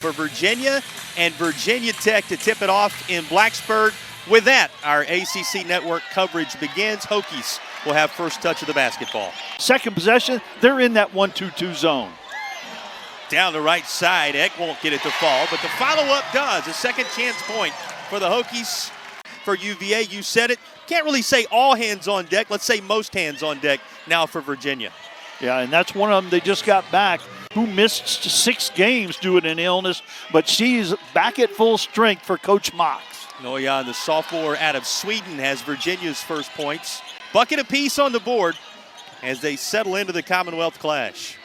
for Virginia and Virginia Tech to tip it off in Blacksburg. With that, our ACC network coverage begins. Hokies will have first touch of the basketball. Second possession, they're in that 1-2-2 zone. Down the right side, Eck won't get it to fall, but the follow-up does. A second chance point for the Hokies. For UVA, you said it. Can't really say all hands on deck. Let's say most hands on deck now for Virginia. Yeah, and that's one of them they just got back, who missed 6 games due to an illness, but she's back at full strength for Coach Mox. Noyan, the sophomore out of Sweden, has Virginia's first points. Bucket apiece on the board as they settle into the Commonwealth Clash.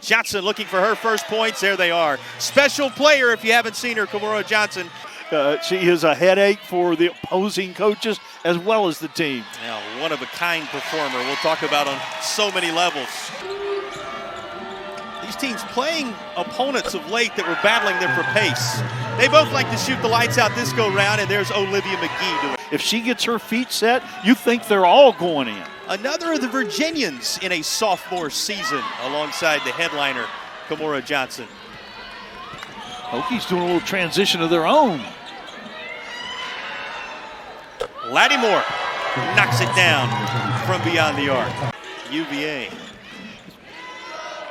Johnson looking for her first points. There they are. Special player if you haven't seen her, Kamora Johnson. She is a headache for the opposing coaches as well as the team. Now, one-of-a-kind performer we'll talk about on so many levels. These teams playing opponents of late that were battling them for pace. They both like to shoot the lights out this go-round, and there's Olivia McGee doing it. If she gets her feet set, you think they're all going in. Another of the Virginians in a sophomore season alongside the headliner, Kamora Johnson. Hokies doing a little transition of their own. Lattimore knocks it down from beyond the arc. UVA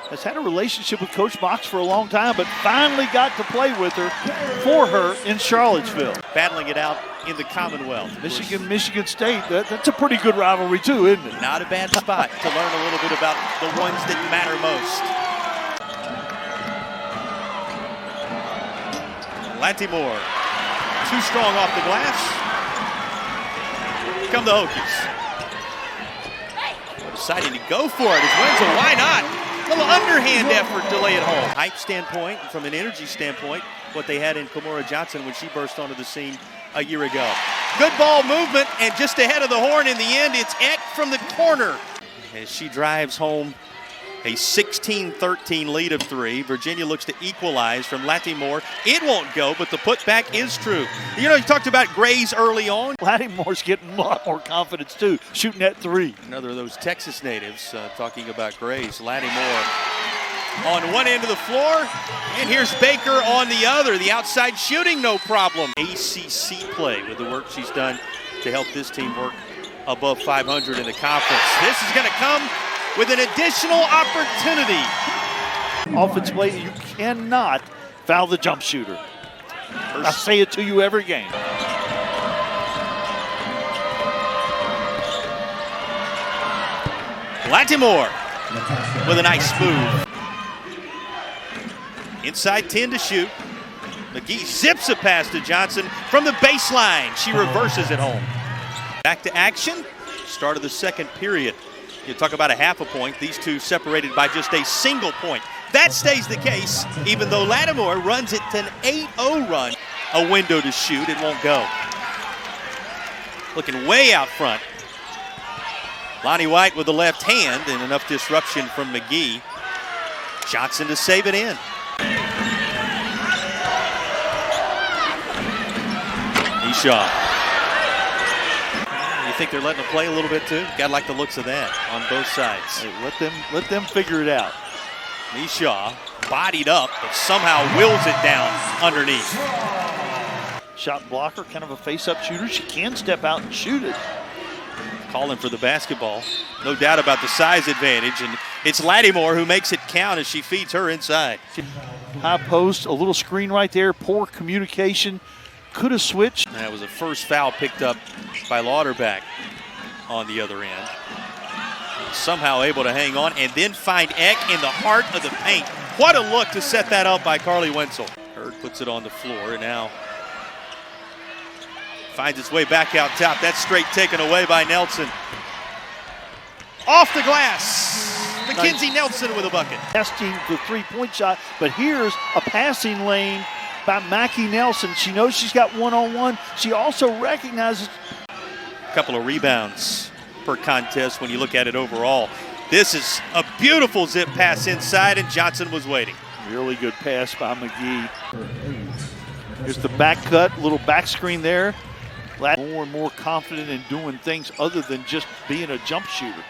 has had a relationship with Coach Mox for a long time, but finally got to play with her, for her in Charlottesville. Battling it out in the Commonwealth. Michigan State, that's a pretty good rivalry too, isn't it? Not a bad spot to learn a little bit about the ones that matter most. Lattimore, too strong off the glass. Here come the Hokies. Deciding to go for it is Wenzel. Why not? A little underhand effort to lay it home. Height standpoint, from an energy standpoint, what they had in Kamora Johnson when she burst onto the scene a year ago. Good ball movement, and just ahead of the horn in the end, it's Eck from the corner. As she drives home a 16-13 lead of 3. Virginia looks to equalize from Lattimore. It won't go, but the putback is true. You know, you talked about Grays early on. Lattimore's getting a lot more confidence too, shooting at 3. Another of those Texas natives talking about Grays. Lattimore on one end of the floor, and here's Baker on the other. The outside shooting, no problem. ACC play with the work she's done to help this team work above 500 in the conference. This is going to come with an additional opportunity. Offensive play, you cannot foul the jump shooter. I say it to you every game. Lattimore with a nice move. Inside 10 to shoot. McGee zips a pass to Johnson from the baseline. She reverses it home. Back to action. Start of the second period. You talk about a half a point. These two separated by just a single point. That stays the case, even though Lattimore runs it to an 8-0 run. A window to shoot, it won't go. Looking way out front. Lonnie White with the left hand, and enough disruption from McGee. Johnson to save it in. Micheaux. You think they're letting them play a little bit too? Gotta like the looks of that on both sides. Hey, let them figure it out. Micheaux bodied up, but somehow wills it down underneath. Shot blocker, kind of a face-up shooter. She can step out and shoot it. Calling for the basketball. No doubt about the size advantage, and it's Lattimore who makes it count as she feeds her inside. High post, a little screen right there, poor communication. Could have switched. That was a first foul picked up by Lauterbach on the other end. Somehow able to hang on and then find Eck in the heart of the paint. What a look to set that up by Carly Wenzel. Hurd puts it on the floor and now finds its way back out top. That's straight taken away by Nelson. Off the glass. Mackenzie Nelson with a bucket. Testing the three-point shot, but here's a passing lane by Mackie Nelson. She knows she's got one-on-one. She also recognizes a couple of rebounds per contest when you look at it overall. This is a beautiful zip pass inside, and Johnson was waiting. Really good pass by McGee. Here's the back cut, little back screen there. More and more confident in doing things other than just being a jump shooter.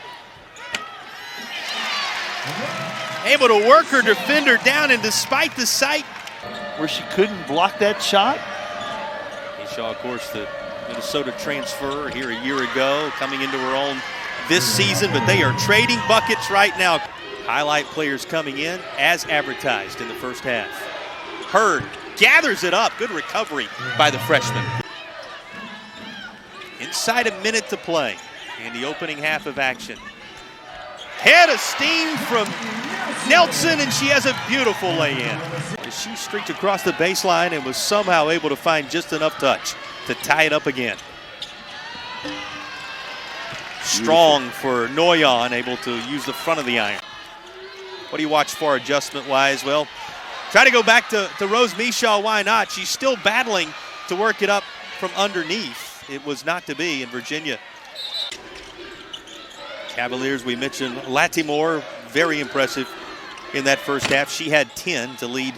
Able to work her defender down, and despite the sight where she couldn't block that shot. Micheaux, of course, the Minnesota transfer here a year ago, coming into her own this season, but they are trading buckets right now. Highlight players coming in as advertised in the first half. Hurd gathers it up. Good recovery by the freshman. Inside a minute to play in the opening half of action. Head of steam from Nelson, and she has a beautiful lay-in. She streaked across the baseline and was somehow able to find just enough touch to tie it up again. Strong for Noyon, able to use the front of the iron. What do you watch for adjustment-wise? Well, try to go back to Rose Micheaux. Why not? She's still battling to work it up from underneath. It was not to be in Virginia. Cavaliers, we mentioned Lattimore, very impressive in that first half. She had 10 to lead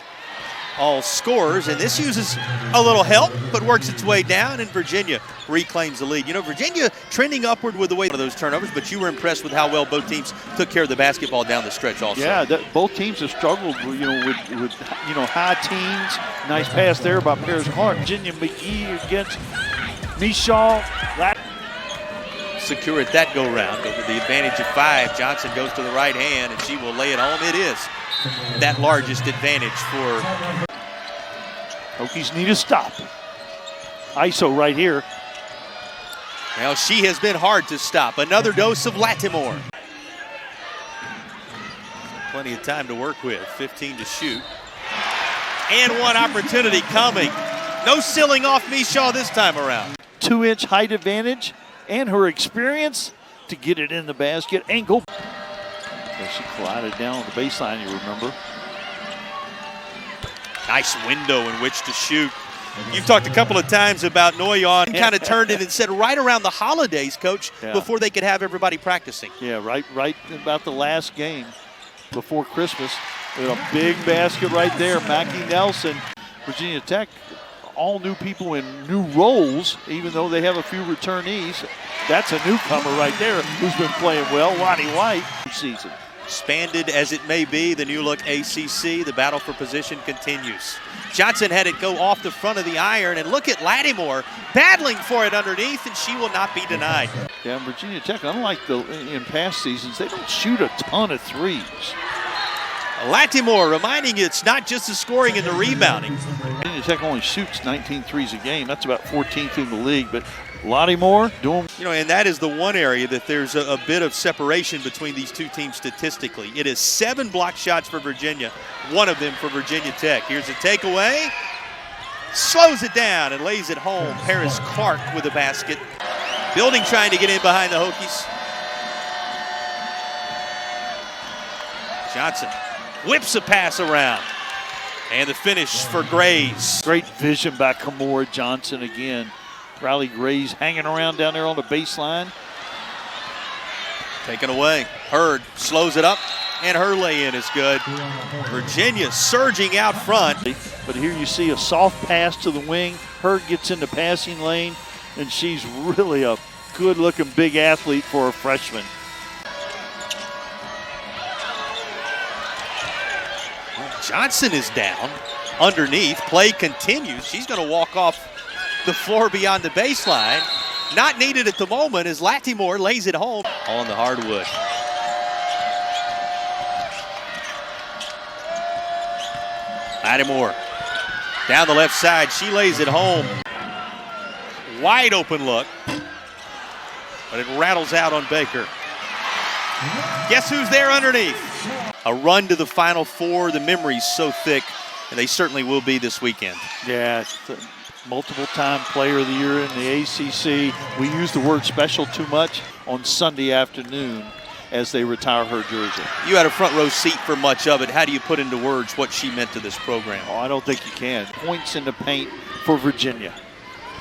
all scorers, and this uses a little help, but works its way down, and Virginia reclaims the lead. You know, Virginia trending upward with the weight of those turnovers, but you were impressed with how well both teams took care of the basketball down the stretch also. Yeah, both teams have struggled, with high teens. Nice pass there by Paris Clark. Virginia McGee against Micheaux. Secure it that go-round, but with the advantage of 5, Johnson goes to the right hand, and she will lay it home. It is that largest advantage for Hokies need a stop. ISO right here. Now she has been hard to stop. Another dose of Lattimore. Plenty of time to work with. 15 to shoot. And one opportunity coming. No sealing off Micheaux this time around. 2-inch height advantage and her experience to get it in the basket and go. And she collided down on the baseline, you remember. Nice window in which to shoot. You've talked a couple of times about Noyon, kind of turned it and said right around the holidays, Coach, before they could have everybody practicing. Yeah, right about the last game before Christmas. With a big basket right there. Mackie Nelson, Virginia Tech, all new people in new roles, even though they have a few returnees. That's a newcomer right there who's been playing well, Lonnie White, season. Expanded as it may be, the new look ACC, the battle for position continues. Johnson had it go off the front of the iron, and look at Lattimore battling for it underneath, and she will not be denied. Yeah, Virginia Tech, unlike in past seasons, they don't shoot a ton of threes. Lattimore reminding you it's not just the scoring and the rebounding. Virginia Tech only shoots 19 threes a game. That's about 14th in the league, but Lattimore doing. You know, and that is the one area that there's a bit of separation between these two teams statistically. It is 7 block shots for Virginia, 1 of them for Virginia Tech. Here's a takeaway. Slows it down and lays it home. Paris Clark with a basket. Building trying to get in behind the Hokies. Johnson whips a pass around. And the finish for Grays. Great vision by Kamora Johnson again. Riley Grays hanging around down there on the baseline. Taken away. Hurd slows it up, and her lay-in is good. Virginia surging out front. But here you see a soft pass to the wing. Hurd gets in the passing lane, and she's really a good-looking big athlete for a freshman. Johnson is down underneath. Play continues. She's going to walk off the floor beyond the baseline. Not needed at the moment as Lattimore lays it home on the hardwood. Lattimore down the left side. She lays it home. Wide open look. But it rattles out on Baker. Guess who's there underneath? A run to the Final Four. The memory's so thick, and they certainly will be this weekend. Yeah, multiple-time player of the year in the ACC. We use the word special too much on Sunday afternoon as they retire her jersey. You had a front row seat for much of it. How do you put into words what she meant to this program? Oh, I don't think you can. Points in the paint for Virginia.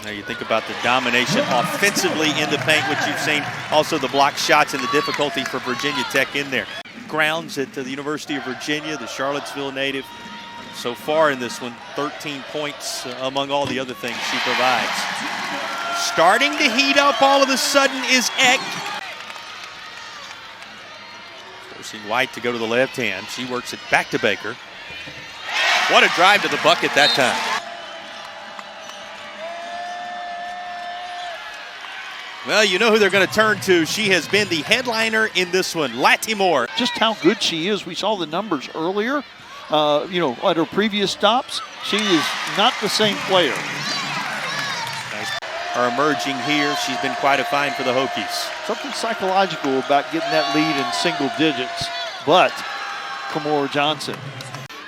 Now you think about the domination offensively in the paint, which you've seen. Also the block shots and the difficulty for Virginia Tech in there. Grounds at the University of Virginia, the Charlottesville native. So far in this one, 13 points among all the other things she provides. Starting to heat up all of a sudden is Eck. Forcing White to go to the left hand. She works it back to Baker. What a drive to the bucket that time. Well, you know who they're going to turn to. She has been the headliner in this one, Lattimore. Just how good she is. We saw the numbers earlier. At her previous stops, she is not the same player. Nice. Are emerging here. She's been quite a find for the Hokies. Something psychological about getting that lead in single digits, but Kamora Johnson.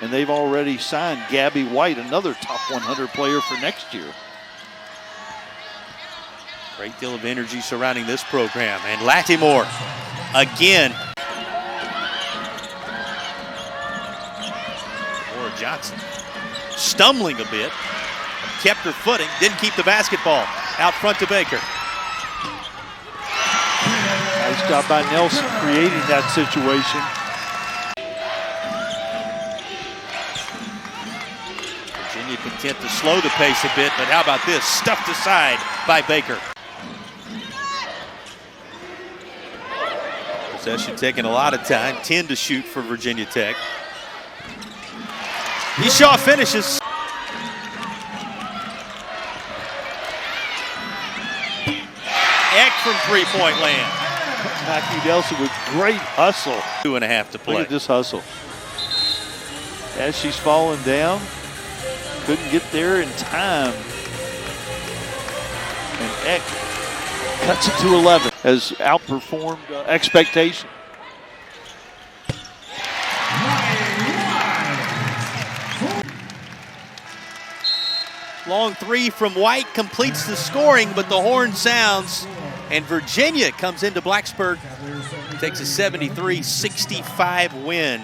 And they've already signed Gabby White, another top 100 player for next year. Great deal of energy surrounding this program. And Lattimore again. Kamora Johnson stumbling a bit, kept her footing, didn't keep the basketball. Out front to Baker. Nice job by Nelson creating that situation. Virginia content to slow the pace a bit, but how about this? Stuffed aside by Baker. Possession taking a lot of time. 10 to shoot for Virginia Tech. Micheaux finishes. Eck from three-point land. Mackie Nelson with great hustle. 2.5 to play. Look at this hustle. As she's falling down, couldn't get there in time. And Eck cuts it to 11. Has outperformed expectation. Long three from White completes the scoring, but the horn sounds, and Virginia comes into Blacksburg, takes a 73-65 win.